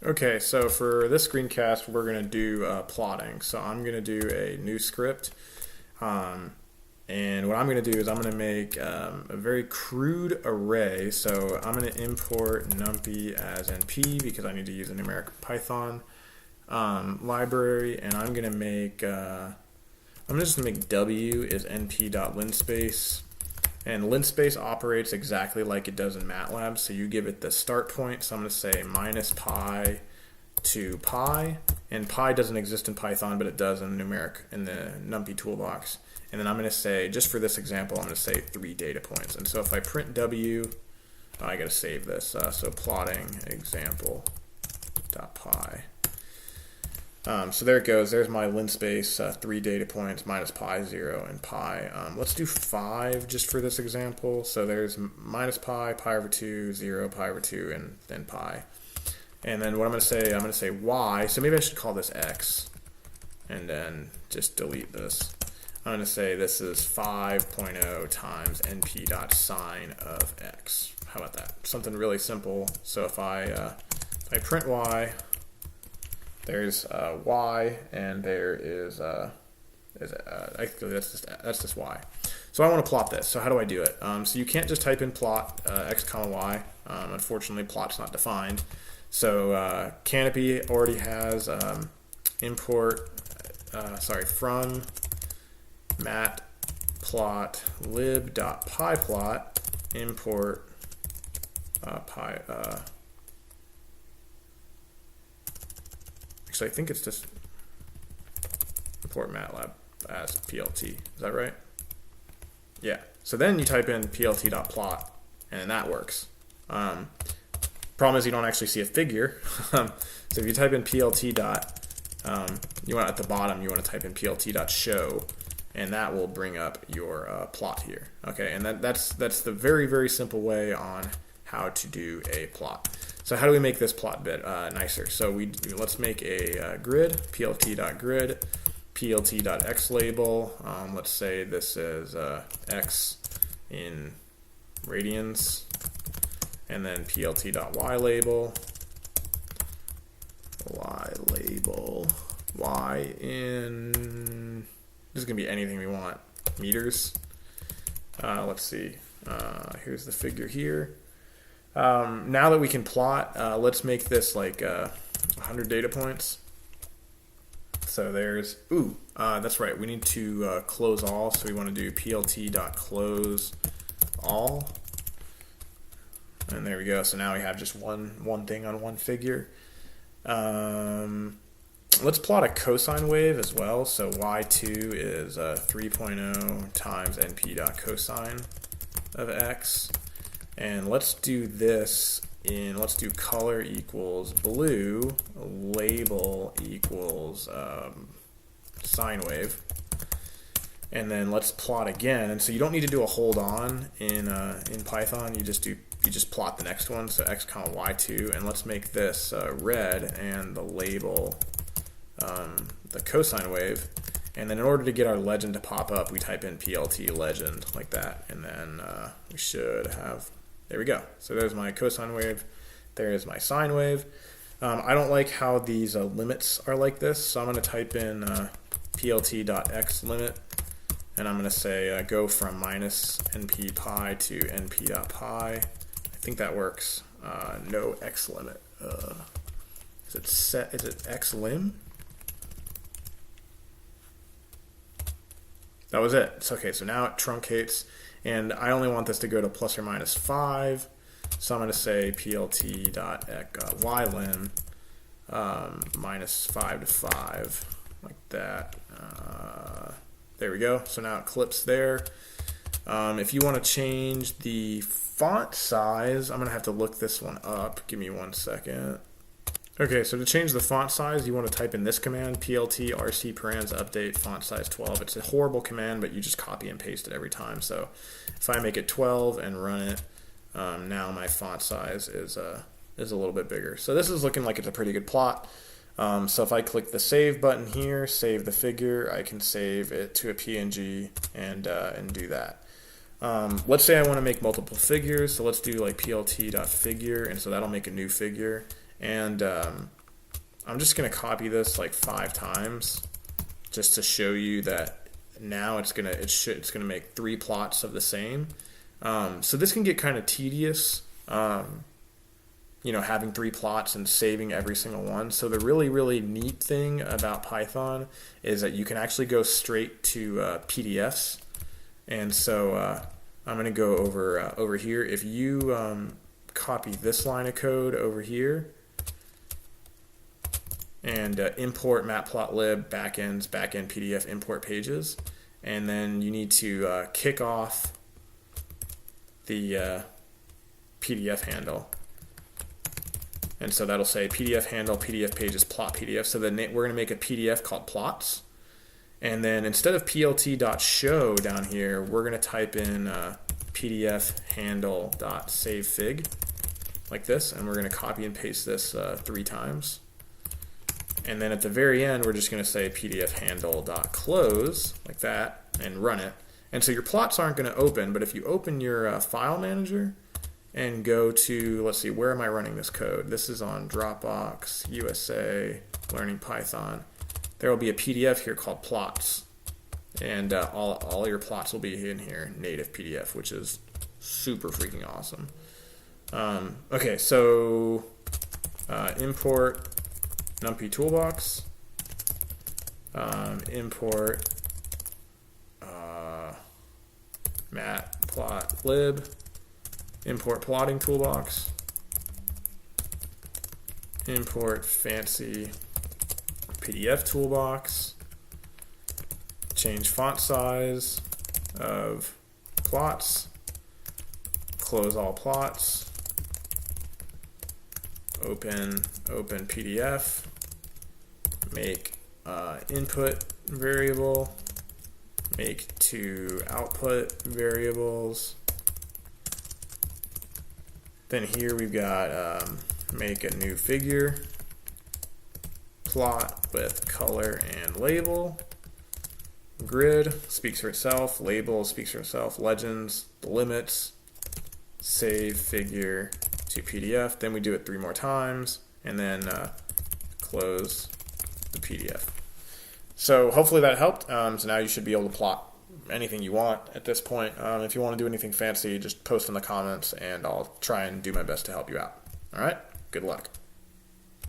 Okay, so for this screencast, we're going to do plotting. So I'm going to do a new script. Um, and what I'm going to do is I'm going to make a very crude array. So I'm going to import numpy as np because I need to use a numeric Python library. And I'm going to make, I'm just going to make w is np.linspace. And linspace operates exactly like it does in MATLAB. So you give it the start point. So I'm going to say minus pi to pi. And pi doesn't exist in Python, but it does in numeric in the NumPy toolbox. And then I'm going to say, just for this example, I'm going to say 3 data points. And so if I print w, I got to save this. So plotting example.py. So there it goes. There's my linspace, 3 data points, minus pi, 0, and pi. Let's do 5 just for this example. So there's minus pi, pi over 2, 0, pi over 2, and then pi. And then what I'm going to say y. So maybe I should call this x, and then just delete this. I'm going to say this is 5.0 times np.sine of x. How about that? Something really simple. So if I print y, there's y, and there is actually that's just y. So I want to plot this. So how do I do it? So you can't just type in plot x comma y. Unfortunately, plot's not defined. So Canopy already has from matplotlib.pyplot import Actually, I think it's just import MATLAB as plt. Is that right? Yeah. So then you type in plt.plot, and that works. Problem is you don't actually see a figure. So if you type in plt you want at the bottom, you want to type in plt.show, and that will bring up your plot here. Okay, and that's the very, very simple way on how to do a plot. So how do we make this plot bit nicer? So let's make a grid, plt.grid, plt.xlabel. Let's say this is x in radians, and then plt.ylabel, y in, this is going to be anything we want, meters. Let's see, here's the figure here. Now that we can plot, let's make this like 100 data points. So there's, that's right, we need to close all, so we want to do plt.close all. And there we go, so now we have just one thing on one figure. Let's plot a cosine wave as well. So y2 is 3.0 times np.cosine of x. And let's do this let's do color equals blue, label equals sine wave. And then let's plot again. And so you don't need to do a hold on in Python. You just plot the next one. So x comma y2, and let's make this red and the label the cosine wave. And then in order to get our legend to pop up, we type in plt legend like that, and then we should have, there we go. So there's my cosine wave, there's my sine wave. I don't like how these limits are like this, so I'm going to type in plt.xlimit, and I'm going to say go from minus np pi to np.pi. I think that works. No x limit. Is it x lim? That was it. It's okay, so now it truncates, and I only want this to go to plus or minus 5, so I'm going to say plt.ylim minus 5 to 5, like that. There we go. So now it clips there. If you want to change the font size, I'm going to have to look this one up. Give me 1 second. Okay, so to change the font size, you want to type in this command, plt rc parens update font size 12. It's a horrible command, but you just copy and paste it every time. So if I make it 12 and run it, now my font size is a little bit bigger. So this is looking like it's a pretty good plot. So if I click the save button here, save the figure, I can save it to a PNG and do that. Let's say I want to make multiple figures, so let's do like plt.figure, and so that'll make a new figure. And I'm just going to copy this like 5 times just to show you that now it's going to make 3 plots of the same. So this can get kind of tedious, you know, having 3 plots and saving every single one. So the really, really neat thing about Python is that you can actually go straight to PDFs. And so I'm going to go over here. If you copy this line of code over here and import matplotlib backend PDF import pages, and then you need to kick off the PDF handle. And so that'll say PDF handle, PDF pages, plot PDF. So then we're going to make a PDF called plots. And then instead of plt.show down here, we're going to type in PDF handle.savefig like this. And we're going to copy and paste this 3 times. And then at the very end, we're just going to say PDF handle.close like that and run it. And so your plots aren't going to open, but if you open your file manager and go to, let's see, where am I running this code? This is on Dropbox, USA, Learning Python. There will be a PDF here called plots. And all your plots will be in here, native PDF, which is super freaking awesome. Okay, so import NumPy toolbox, import matplotlib, import plotting toolbox, import fancy PDF toolbox, change font size of plots, close all plots, open PDF, make input variable, make 2 output variables. Then here we've got make a new figure, plot with color and label, grid speaks for itself, label speaks for itself, legends, the limits, save figure to PDF. Then we do it 3 more times, and then close the PDF. So hopefully that helped. So now you should be able to plot anything you want at this point. If you want to do anything fancy, just post in the comments, and I'll try and do my best to help you out. All right? Good luck.